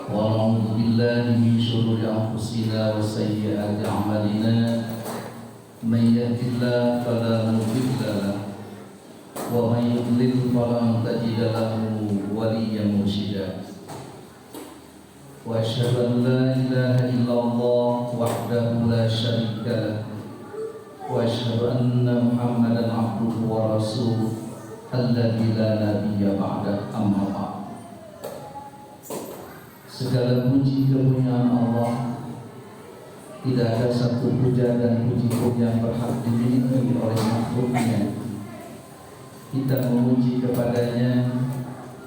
ونعوذ بالله من شرور أنفسنا وسيئات أعمالنا من يهد الله فلا مضل له ومن يضلل فلن تجد له وليا مرشدا وأشهد أن لا إله إلا الله وحده لا شريك له وأشهد أن محمدا عبده ورسوله الذي لا نبي بعده أما بعد. Segala puji kemuliaan Allah, tidak ada satu puja dan puji pun yang berhak dimiliki oleh makhluknya. Kita memuji kepadanya,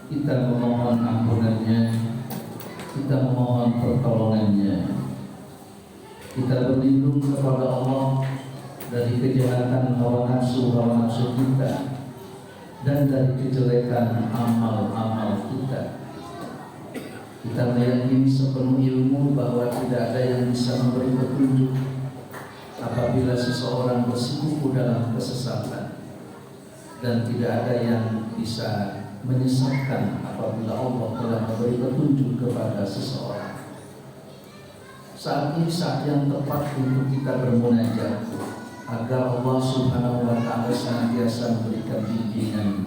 kita memohon ampunannya, kita memohon pertolongannya. Kita berlindung kepada Allah dari kejahatan hawa nafsu kita dan dari kejelekan amal-amal kita. Kita meyakini sepenuh ilmu bahwa tidak ada yang bisa memberi petunjuk apabila seseorang bersikukuh dalam kesesatan, dan tidak ada yang bisa menyesatkan apabila Allah telah memberi petunjuk kepada seseorang. Saat ini saat yang tepat untuk kita bermunajat agar Allah Subhanahu wa Ta'ala senantiasa memberikan bimbingan,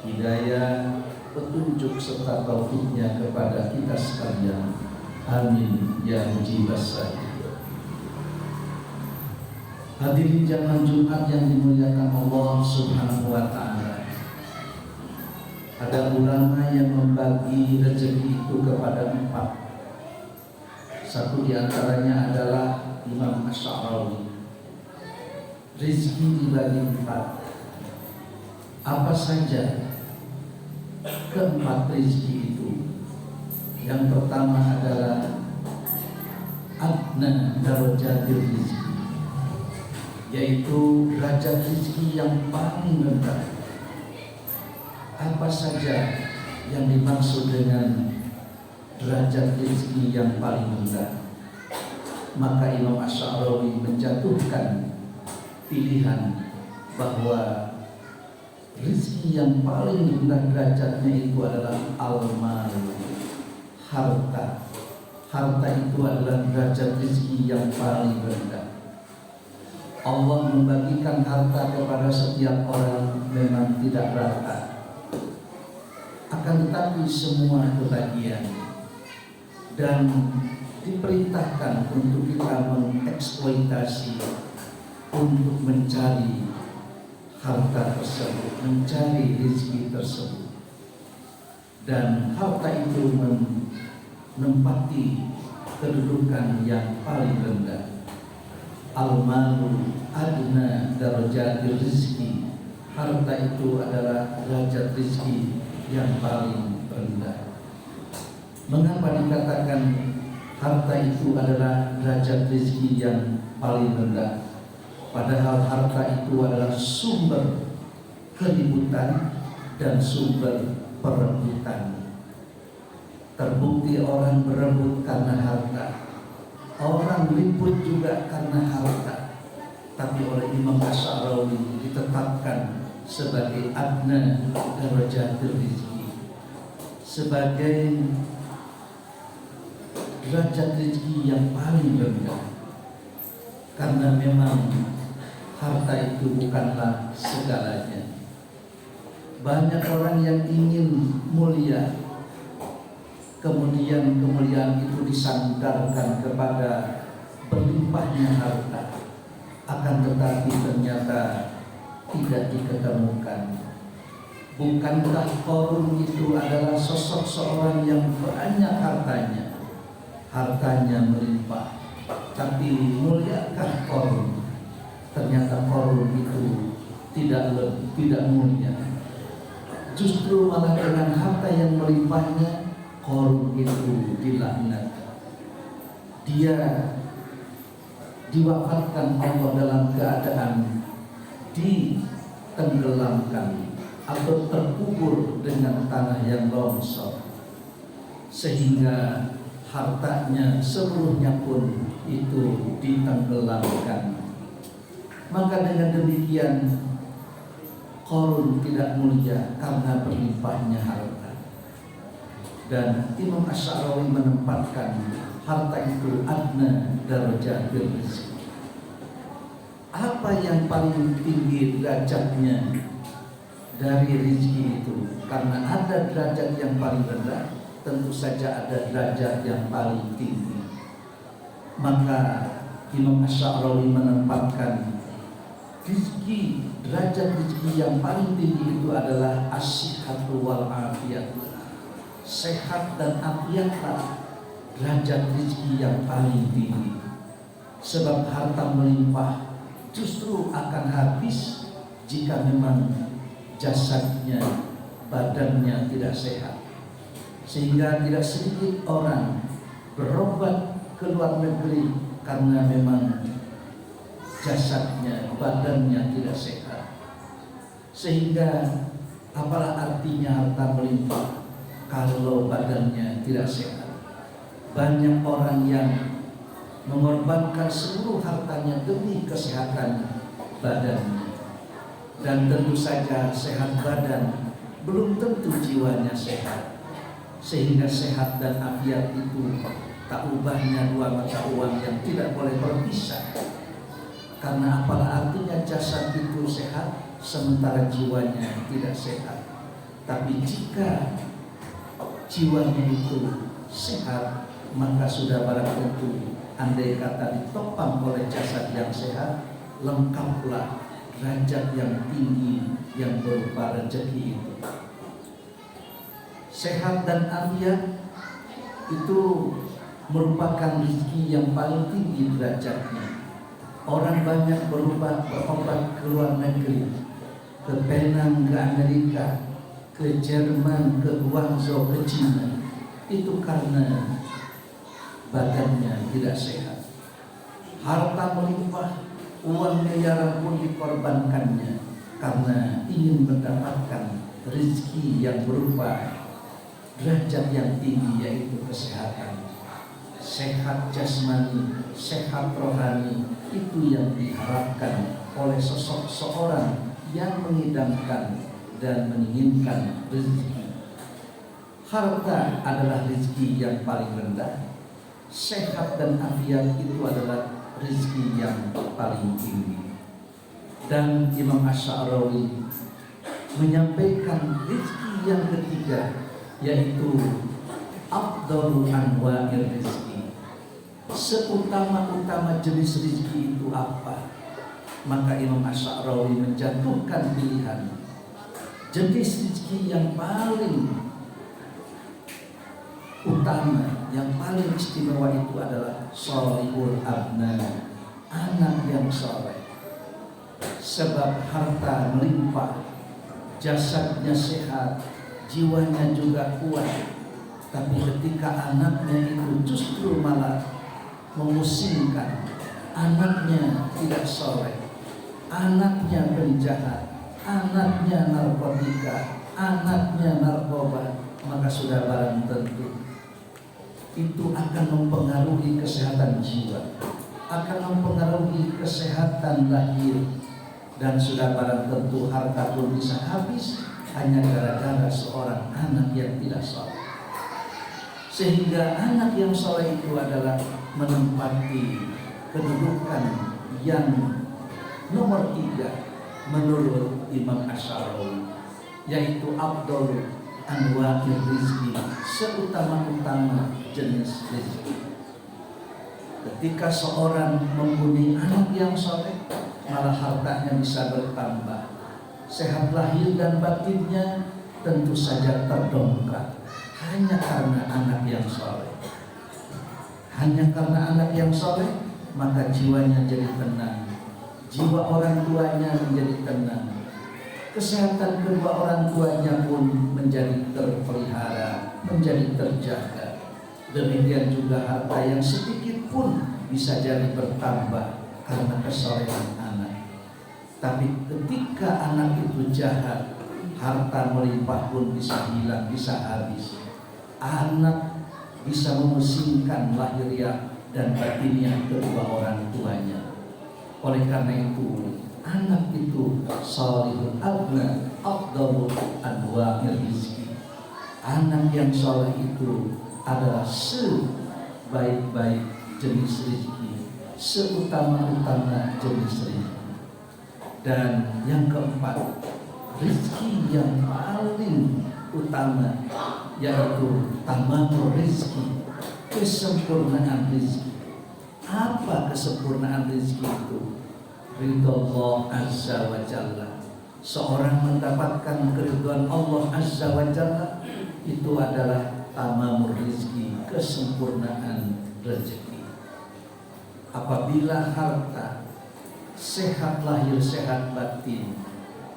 hidayah, petunjuk serta taufiknya kepada kita sekalian. Amin ya mujibas sa'il. Hadirin jamaah Jumat yang dimuliakan Allah Subhanahu wa Ta'ala, ada ulama yang membagi rezeki itu kepada 4. Satu diantaranya adalah Imam Asy'arawi. Rezeki dibagi 4. Apa saja keempat rezeki itu? Yang pertama adalah adna darajatil rizki, yaitu derajat rezeki yang paling rendah. Apa saja yang dimaksud dengan derajat rezeki yang paling rendah? Maka Imam Asy'arawi menjatuhkan pilihan bahwa rezeki yang paling rendah derajatnya itu adalah al-mal, harta. Harta itu adalah derajat rezeki yang paling rendah. Allah membagikan harta kepada setiap orang memang tidak rata, akan tetapi semua kebagian, dan diperintahkan untuk kita mengeksploitasi untuk mencari harta tersebut, mencari rezeki tersebut. Dan harta itu menempati kedudukan yang paling rendah. Al-malu adna darajatil rizki, harta itu adalah derajat rezeki yang paling rendah. Mengapa dikatakan harta itu adalah derajat rezeki yang paling rendah? Padahal harta itu adalah sumber keributan dan sumber perebutan. Terbukti orang berebut karena harta, orang ribut juga karena harta. Tapi oleh Imam Asy'arawi ditetapkan sebagai adna darajatil rizki, sebagai derajat rezeki yang paling rendah. Karena memang harta itu bukanlah segalanya. Banyak orang yang ingin mulia, kemudian kemuliaan itu disandarkan kepada berlimpahnya harta, akan tetapi ternyata tidak diketemukan. Bukankah Qarun itu adalah sosok seorang yang banyak hartanya, hartanya melimpah, tapi muliakah Qarun? Ternyata Qarun itu tidak mulia. Justru malah dengan harta yang melimpahnya Qarun itu dilaknat. Dia diwafatkan Allah dalam keadaan ditenggelamkan atau terkubur dengan tanah yang longsor, sehingga hartanya seluruhnya pun itu ditenggelamkan. Maka dengan demikian Qarun tidak mulia karena berlimpahnya harta. Dan Imam Asy'arawi menempatkan harta itu adna darajatil rizki. Apa yang paling tinggi derajatnya dari rizki itu? Karena ada derajat yang paling rendah, tentu saja ada derajat yang paling tinggi. Maka Imam Asy'arawi menempatkan rizki, derajat rizki yang paling tinggi itu adalah as-sihhatu wal afiyah. Sehat dan afiatlah derajat rizki yang paling tinggi. Sebab harta melimpah justru akan habis jika memang jasadnya, badannya tidak sehat. Sehingga tidak sedikit orang berobat ke luar negeri karena memang jasadnya, badannya tidak sehat. Sehingga apalah artinya harta melimpah kalau badannya tidak sehat. Banyak orang yang mengorbankan seluruh hartanya demi kesehatan badannya. Dan tentu saja sehat badan belum tentu jiwanya sehat. Sehingga sehat dan afiat itu tak ubahnya dua mata uang yang tidak boleh berpisah. Karena apalah artinya jasad itu sehat sementara jiwanya tidak sehat. Tapi jika jiwanya itu sehat, maka sudah barang tentu andai kata ditopang oleh jasad yang sehat, lengkaplah derajat yang tinggi yang berupa rezeki itu. Sehat dan afiat itu merupakan rezeki yang paling tinggi derajatnya. Orang banyak berobat ke luar negeri, ke Penang, ke Amerika, ke Jerman, ke Guangzhou, ke Cina, itu karena badannya tidak sehat. Harta melimpah, uang miliaran pun dikorbankannya karena ingin mendapatkan rezeki yang berupa derajat yang tinggi, yaitu kesehatan. Sehat jasmani, sehat rohani, itu yang diharapkan oleh sosok seorang yang mengidamkan dan menginginkan rezeki. Harta adalah rezeki yang paling rendah. Sehat dan afiat itu adalah rezeki yang paling tinggi. Dan Imam Asy'arawi menyampaikan rezeki yang ketiga, yaitu afdhalul anwa'ir rezeki. Seutama-utama jenis rezeki itu apa? Maka Imam Asy'arawi menjatuhkan pilihan jenis rezeki yang paling utama, yang paling istimewa itu adalah sholihul abna, anak yang soleh. Sebab harta melimpah, jasadnya sehat, jiwanya juga kuat, tapi ketika anaknya itu justru malah memusingkan, anaknya tidak soleh, anaknya penjahat, anaknya narkotika, anaknya narkoba, maka sudah barang tentu itu akan mempengaruhi kesehatan jiwa, akan mempengaruhi kesehatan lahir, dan sudah barang tentu harta pun bisa habis hanya gara-gara seorang anak yang tidak soleh. Sehingga anak yang soleh itu adalah menempati kedudukan yang nomor 3 menurut Imam Asy'arawi, yaitu afdhalul anwa'ir rizki, seutama-utama jenis rezeki. Ketika seorang mempunyai anak yang soleh, malah hartanya bisa bertambah, sehat lahir dan batinnya tentu saja terdongkrak hanya karena anak yang soleh. Hanya karena anak yang soleh, maka jiwanya jadi tenang, jiwa orang tuanya menjadi tenang, kesehatan kedua orang tuanya pun menjadi terpelihara, menjadi terjaga. Demikian juga harta yang sedikit pun bisa jadi bertambah karena kesolehan anak. Tapi ketika anak itu jahat, harta melimpah pun bisa hilang, bisa habis. Anak bisa memusingkan lahiriah dan batiniah kedua orang tuanya. Oleh karena itu, anak itu sholihul abna afdhalul anwa'ir rizki. Anak yang soleh itu adalah sebaik-baik jenis rezeki, seutama-utama jenis rezeki. Dan yang keempat, rezeki yang paling utama yaitu tamamul rezeki, kesempurnaan rezeki. Apa kesempurnaan rezeki itu? Ridho Allah Azza wa Jalla. Seorang mendapatkan keridhaan Allah Azza wa Jalla itu adalah tamamul rezeki, kesempurnaan rezeki. Apabila harta, sehat lahir sehat batin,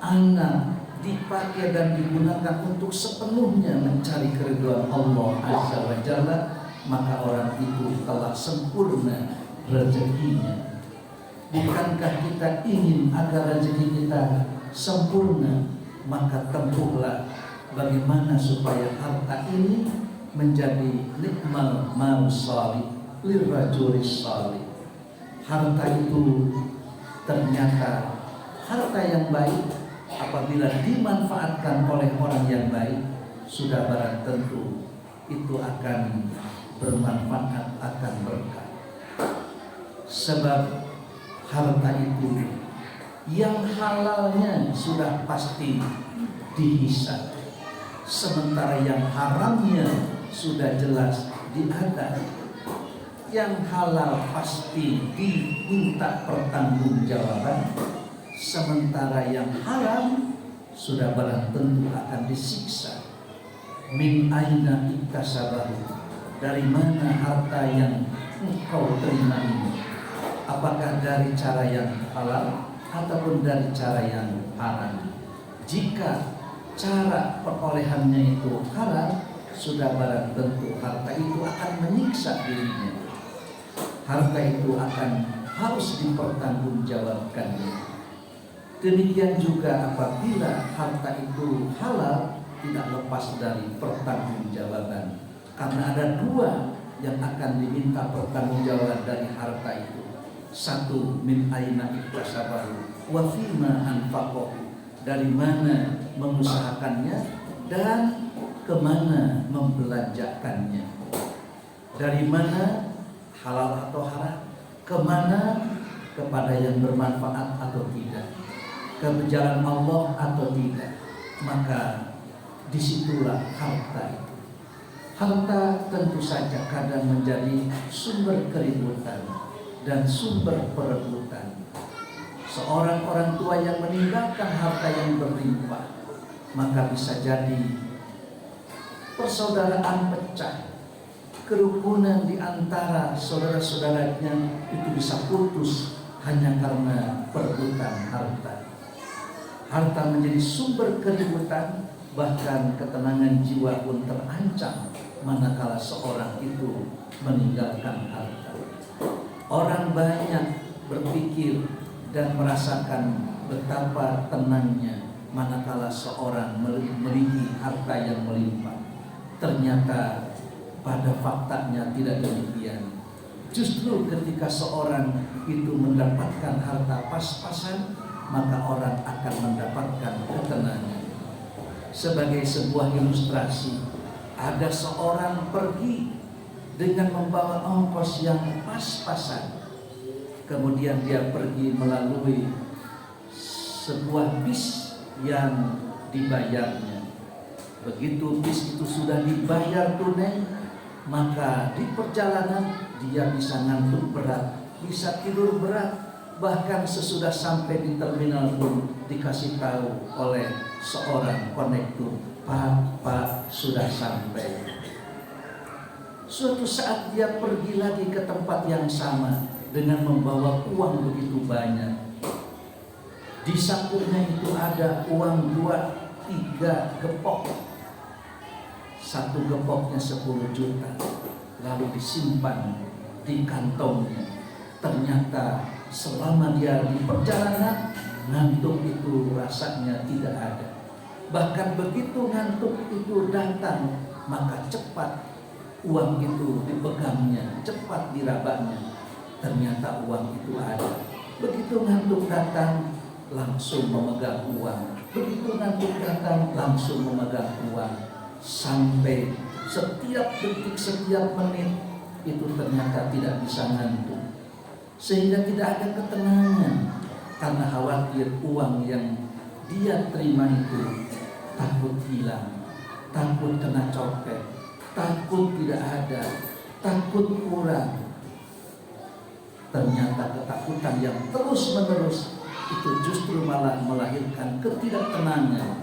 anak dipakai dan digunakan untuk sepenuhnya mencari keridhaan Allah Azza wa Jalla, maka orang itu telah sempurna rezekinya. Bukankah kita ingin agar rezeki kita sempurna? Maka tempuhlah bagaimana supaya harta ini menjadi nikmal mal salih lirajulis salih. Harta itu ternyata harta yang baik apabila dimanfaatkan oleh orang yang baik, sudah barang tentu itu akan bermanfaat, akan berkah. Sebab harta itu yang halalnya sudah pasti dihisab, sementara yang haramnya sudah jelas diadab. Yang halal pasti diminta pertanggungjawaban, sementara yang haram sudah barang tentu akan disiksa. Min aina iktasabahu, dari mana harta yang engkau terima ini? Apakah dari cara yang halal ataupun dari cara yang haram? Jika cara perolehannya itu halal, sudah barang tentu harta itu akan menyiksa dirinya. Harta itu akan harus dipertanggungjawabkannya. Demikian juga apabila harta itu halal, tidak lepas dari pertanggungjawaban. Karena ada dua yang akan diminta pertanggungjawaban dari harta itu. Satu, min aina iktasabahu wa fima anfaqahu, dari mana mengusahakannya dan kemana membelanjakannya. Dari mana halal atau haram, kemana kepada yang bermanfaat atau tidak, ke jalan Allah atau tidak, maka disitulah harta itu. Harta tentu saja kadang menjadi sumber keributan dan sumber perebutan. Seorang orang tua yang meninggalkan harta yang berlimpah, maka bisa jadi persaudaraan pecah, kerukunan di antara saudara-saudaranya itu bisa putus hanya karena perebutan harta. Harta menjadi sumber keributan, bahkan ketenangan jiwa pun terancam manakala seorang itu meninggalkan harta. Orang banyak berpikir dan merasakan betapa tenangnya manakala seorang memiliki harta yang melimpah. Ternyata pada faktanya tidak demikian. Justru ketika seorang itu mendapatkan harta pas-pasan, maka orang akan mendapatkan ketenangan. Sebagai sebuah ilustrasi, ada seorang pergi dengan membawa ongkos yang pas-pasan. Kemudian dia pergi melalui sebuah bis yang dibayarnya. Begitu bis itu sudah dibayar tunai, maka di perjalanan dia bisa ngantuk berat, bisa tidur berat. Bahkan sesudah sampai di terminal pun dikasih tahu oleh seorang konektor, Pak, sudah sampai. Suatu saat dia pergi lagi ke tempat yang sama dengan membawa uang begitu banyak. Di sakunya itu ada uang 2-3 gepok. Satu gepoknya 10 juta. Lalu disimpan di kantongnya. Ternyata selama dia di perjalanan, ngantuk itu rasanya tidak ada. Bahkan begitu ngantuk itu datang, maka cepat uang itu dipegangnya, cepat dirabanya. Ternyata uang itu ada. Begitu ngantuk datang, langsung memegang uang. Begitu ngantuk datang, langsung memegang uang. sampai setiap detik, setiap menit itu ternyata tidak bisa ngantuk, sehingga tidak ada ketenangan karena khawatir uang yang dia terima itu takut hilang, takut kena copet, takut tidak ada, takut kurang. Ternyata ketakutan yang terus-menerus itu justru malah melahirkan ketidaktenangan,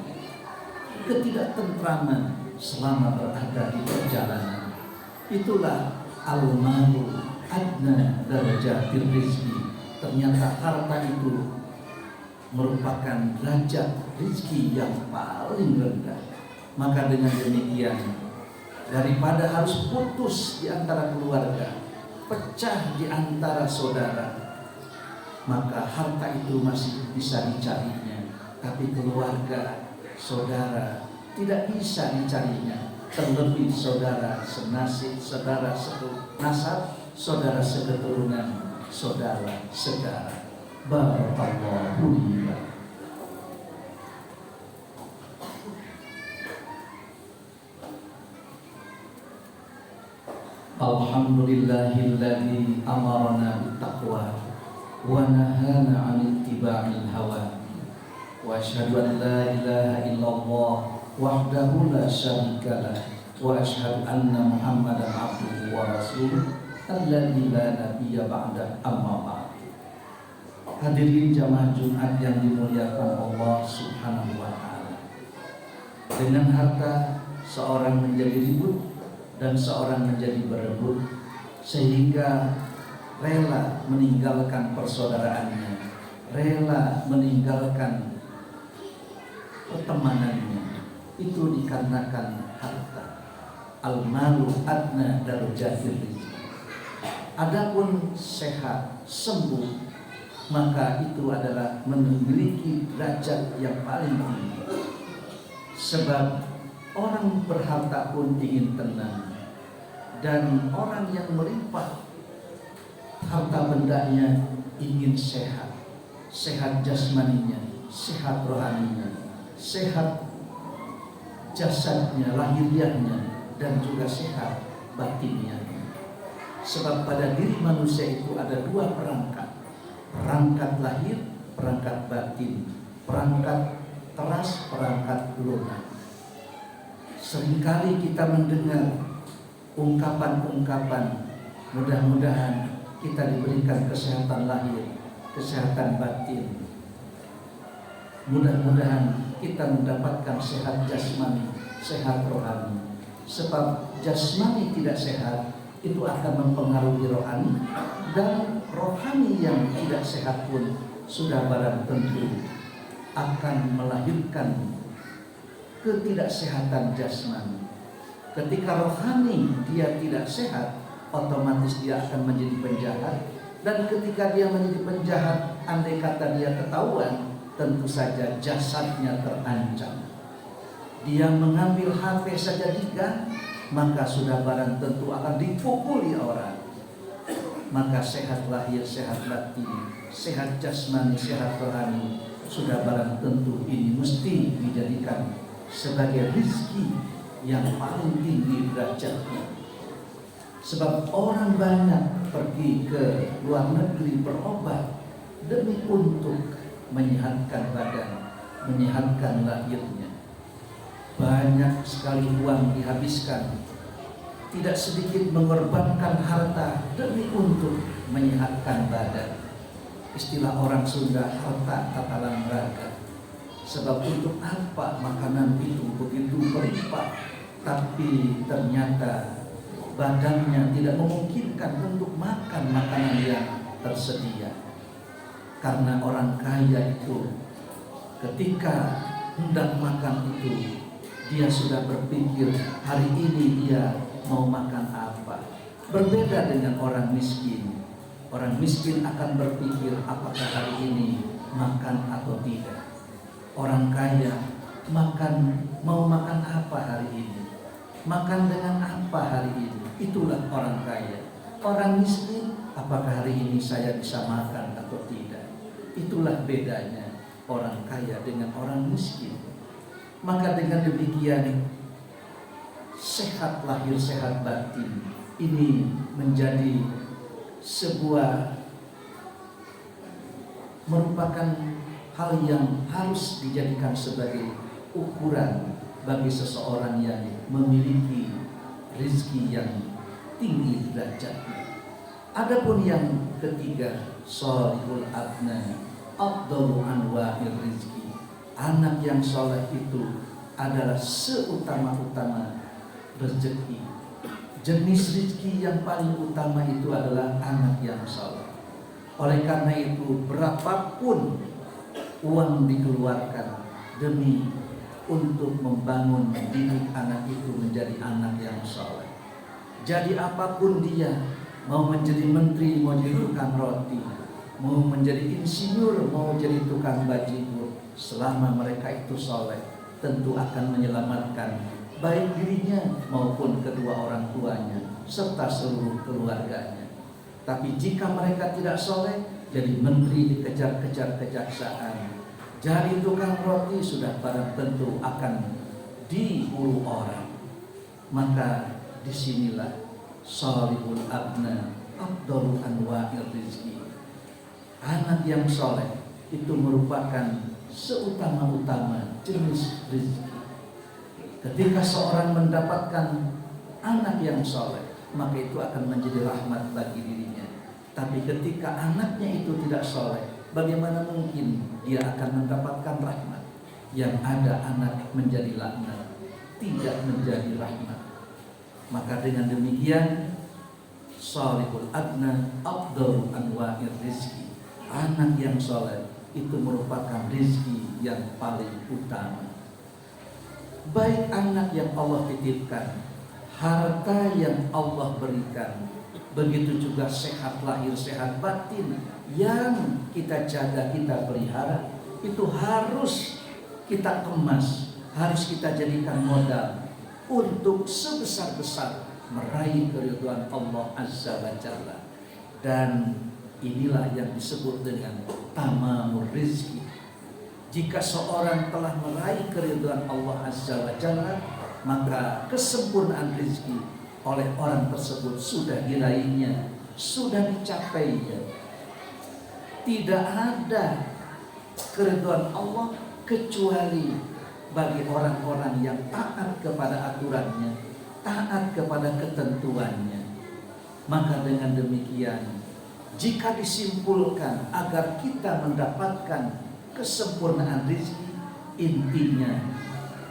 ketidaktentraman selama berada di perjalanan. Itulah al-malu adna darajatir rizki. Ternyata harta itu merupakan derajat rizki yang paling rendah. Maka dengan demikian, daripada harus putus di antara keluarga, pecah di antara saudara, maka harta itu masih bisa dicarinya, tapi keluarga, saudara tidak bisa dicarinya. Terlebih saudara senasib, saudara senasab, saudara seketurunan, saudara sedara. Barakallahu li. Alhamdulillahilladzi amarna bittaqwa wa nahana 'anil ittiba'il hawa. Wa asyhadu an la ilaha illallah wahdahu la syarikalah wa asyhadu anna Muhammadan 'abduhu wa rasuluh alladzi la nabiyya ba'da, amma ba'd. Hadirin jamaah Jumat yang dimuliakan Allah Subhanahu wa taala. Dengan harta seorang menjadi ribut dan seorang menjadi berebut, sehingga rela meninggalkan persaudaraannya, rela meninggalkan pertemanannya. Itu dikarenakan harta. Al-malu adna darajatir rizki. Adapun sehat, sembuh, maka itu adalah memiliki derajat yang paling tinggi. Sebab orang berharta pun ingin tenang, dan orang yang melimpah harta bendanya ingin sehat, sehat jasmaninya, sehat rohaninya, sehat jasadnya, lahiriahnya, dan juga sehat batinnya. Sebab pada diri manusia itu ada dua perangkat, perangkat lahir, perangkat batin, perangkat keras, perangkat lunak. Seringkali kita mendengar ungkapan-ungkapan, mudah-mudahan kita diberikan kesehatan lahir, kesehatan batin, mudah-mudahan kita mendapatkan sehat jasmani, sehat rohani. Sebab jasmani tidak sehat itu akan mempengaruhi rohani, dan rohani yang tidak sehat pun sudah barang tentu akan melahirkan ketidaksehatan jasmani. Ketika rohani dia tidak sehat, otomatis dia akan menjadi penjahat, dan ketika dia menjadi penjahat, andai kata dia ketahuan, tentu saja jasadnya terancam. Dia mengambil HP saja digan, maka sudah barang tentu akan dipukuli orang. Maka sehat lahir, sehat batin, sehat jasmani, sehat rohani, sudah barang tentu ini mesti dijadikan sebagai rizki yang paling tinggi derajatnya. Sebab orang banyak pergi ke luar negeri berobat demi untuk menyehatkan badan, menyehatkan lahirnya. Banyak sekali uang dihabiskan, tidak sedikit mengorbankan harta demi untuk menyehatkan badan. Istilah orang Sunda, harta katalan raga. Sebab untuk apa makanan itu begitu berlimpah, tapi ternyata badannya tidak memungkinkan untuk makan makanan yang tersedia. Karena orang kaya itu ketika hendak makan itu, dia sudah berpikir hari ini dia mau makan apa. Berbeda dengan orang miskin. Orang miskin akan berpikir apakah hari ini makan atau tidak. Orang kaya mau makan apa hari ini, makan dengan apa hari ini. Itulah orang kaya. Orang miskin, apakah hari ini saya bisa makan atau tidak. Itulah bedanya orang kaya dengan orang miskin. Maka dengan demikian, sehat lahir sehat batin ini menjadi sebuah merupakan hal yang harus dijadikan sebagai ukuran bagi seseorang yang memiliki rezeki yang tinggi derajatnya. Adapun yang ketiga, sholihul abna afdalu anwa'ir rizki. Anak yang soleh itu adalah seutama-utama rezeki. Jenis rezeki yang paling utama itu adalah anak yang soleh. Oleh karena itu, berapapun uang dikeluarkan demi untuk membangun mendidik anak itu menjadi anak yang soleh. Jadi apapun dia, mau menjadi menteri, mau jadi tukang roti, mau menjadi insinyur, mau jadi tukang bajigur, selama mereka itu soleh, tentu akan menyelamatkan baik dirinya maupun kedua orang tuanya serta seluruh keluarganya. Tapi jika mereka tidak soleh, jadi menteri dikejar-kejar kejaksaan, jadi tukang roti sudah barang tentu akan diburu orang. Maka disinilah sholihul abna afdalu anwa'ir rizki. Anak yang soleh itu merupakan seutama-utama jenis rezeki. Ketika seorang mendapatkan anak yang soleh, maka itu akan menjadi rahmat bagi dirinya. Tapi ketika anaknya itu tidak soleh, bagaimana mungkin dia akan mendapatkan rahmat? Yang ada anak menjadi laknat, tidak menjadi rahmat. Maka dengan demikian, sholihul abna afdalu anwa'ir rizki. Anak yang soleh itu merupakan rezeki yang paling utama. Baik anak yang Allah titipkan, harta yang Allah berikan, begitu juga sehat lahir sehat batin yang kita jaga, kita pelihara, itu harus kita kemas, harus kita jadikan modal untuk sebesar-besar meraih keridhaan Allah Azza wa Jalla. Dan inilah yang disebut dengan tamamur rizki. Jika seorang telah meraih keridhaan Allah Azza wa Jalla, maka kesempurnaan rezeki oleh orang tersebut sudah diraihnya, sudah dicapainya. Tidak ada keridhaan Allah kecuali bagi orang-orang yang taat kepada aturannya, taat kepada ketentuannya. Maka dengan demikian, jika disimpulkan agar kita mendapatkan kesempurnaan rezeki, intinya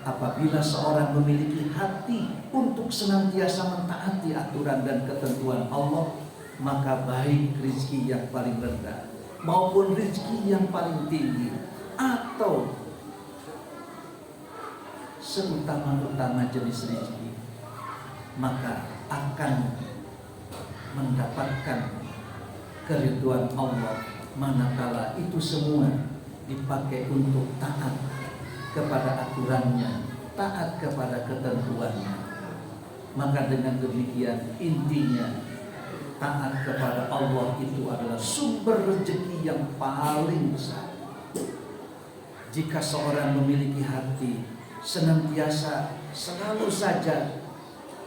apabila seorang memiliki hati untuk senantiasa mentaati aturan dan ketentuan Allah, maka baik rezeki yang paling rendah maupun rezeki yang paling tinggi atau seutama-utama jenis rezeki, maka akan mendapatkan keridhaan Allah manakala itu semua dipakai untuk taat kepada aturannya, taat kepada ketentuannya. Maka dengan demikian intinya taat kepada Allah itu adalah sumber rezeki yang paling besar. Jika seorang memiliki hati senantiasa selalu saja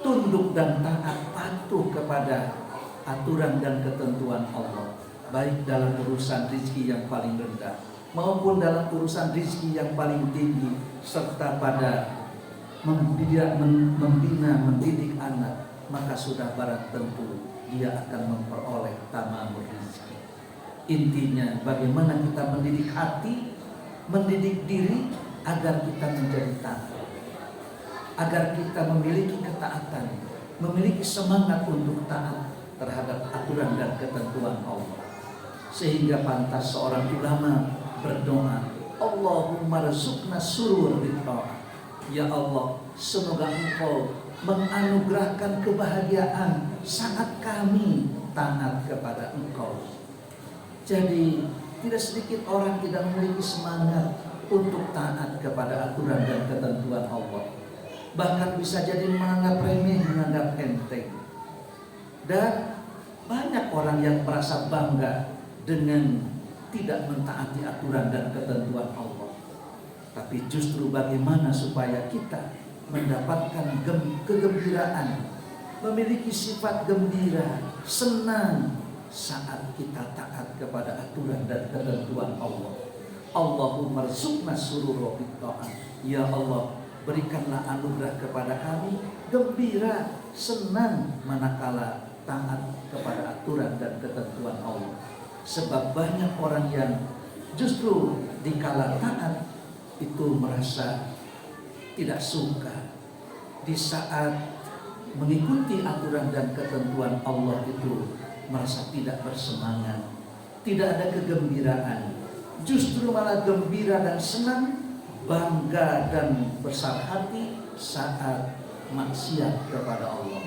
tunduk dan taat patuh kepada aturan dan ketentuan Allah, baik dalam urusan rezeki yang paling rendah maupun dalam urusan rezeki yang paling tinggi, serta pada membina, mendidik anak, maka sudah barang tentu dia akan memperoleh tamamul rezeki. Intinya bagaimana kita mendidik hati, mendidik diri agar kita menjadi taat, agar kita memiliki ketaatan, memiliki semangat untuk taat terhadap aturan dan ketentuan Allah. Sehingga pantas seorang ulama berdoa, Allahumma rizukna surur bitta'ah. Ya Allah, semoga Engkau menganugerahkan kebahagiaan saat kami taat kepada Engkau. Jadi tidak sedikit orang tidak memiliki semangat untuk taat kepada aturan dan ketentuan Allah. Bahkan bisa jadi menganggap remeh, menganggap enteng. Dan banyak orang yang merasa bangga dengan tidak mentaati aturan dan ketentuan Allah. Tapi justru bagaimana supaya kita mendapatkan kegembiraan, memiliki sifat gembira, senang saat kita taat kepada aturan dan ketentuan Allah. Allahumma rzuqna surura bitta'ah. Ya Allah, berikanlah anugerah kepada kami gembira, senang manakala taat kepada aturan dan ketentuan Allah. Sebab banyak orang yang justru dikala taat itu merasa tidak suka. Di saat mengikuti aturan dan ketentuan Allah itu merasa tidak bersemangat, tidak ada kegembiraan. Justru malah gembira dan senang, bangga dan besar hati saat maksiat kepada Allah.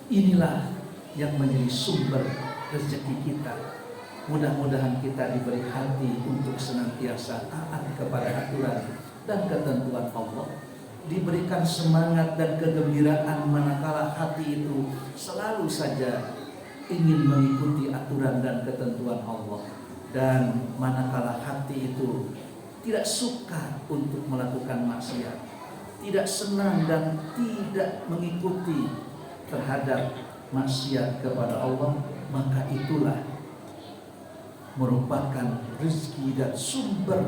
Inilah yang menjadi sumber rezeki kita. Mudah-mudahan kita diberi hati untuk senantiasa taat kepada aturan dan ketentuan Allah, diberikan semangat dan kegembiraan manakala hati itu selalu saja ingin mengikuti aturan dan ketentuan Allah, dan manakala hati itu tidak suka untuk melakukan maksiat, tidak senang dan tidak mengikuti terhadap maksiat kepada Allah, maka itulah merupakan rezeki dan sumber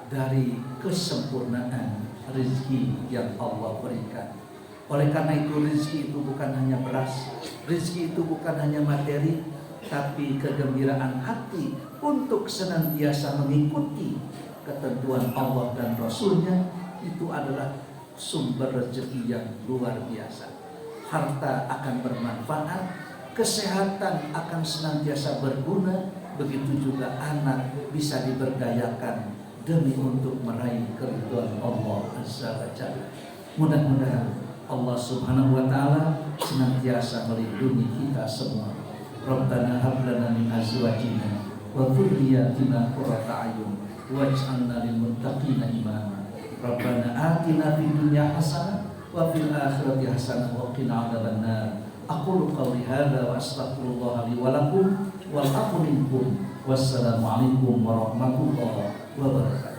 dari kesempurnaan rezeki yang Allah berikan. Oleh karena itu, rezeki itu bukan hanya beras, rezeki itu bukan hanya materi, tapi kegembiraan hati untuk senantiasa mengikuti ketentuan Allah dan Rasulnya, itu adalah sumber rezeki yang luar biasa. Harta akan bermanfaat, kesehatan akan senantiasa berguna, begitu juga anak bisa diberdayakan demi untuk meraih keridhaan Allah Azza wa Jalla. Mudah-mudahan Allah Subhanahu wa taala senantiasa melindungi kita semua. Rabbana hab lana min azwajina wa dhurriyyatina qurrata a'yun waj'alna lil muttaqina imama. Rabbana atina fid dunya hasanah wa fil akhirati hasanah wa qina adzabannar. Aqulu qawli hadza wa astaghfirullah li wa lakum wal afu minkum. Wassalamu alaikum warahmatullahi wabarakatuh.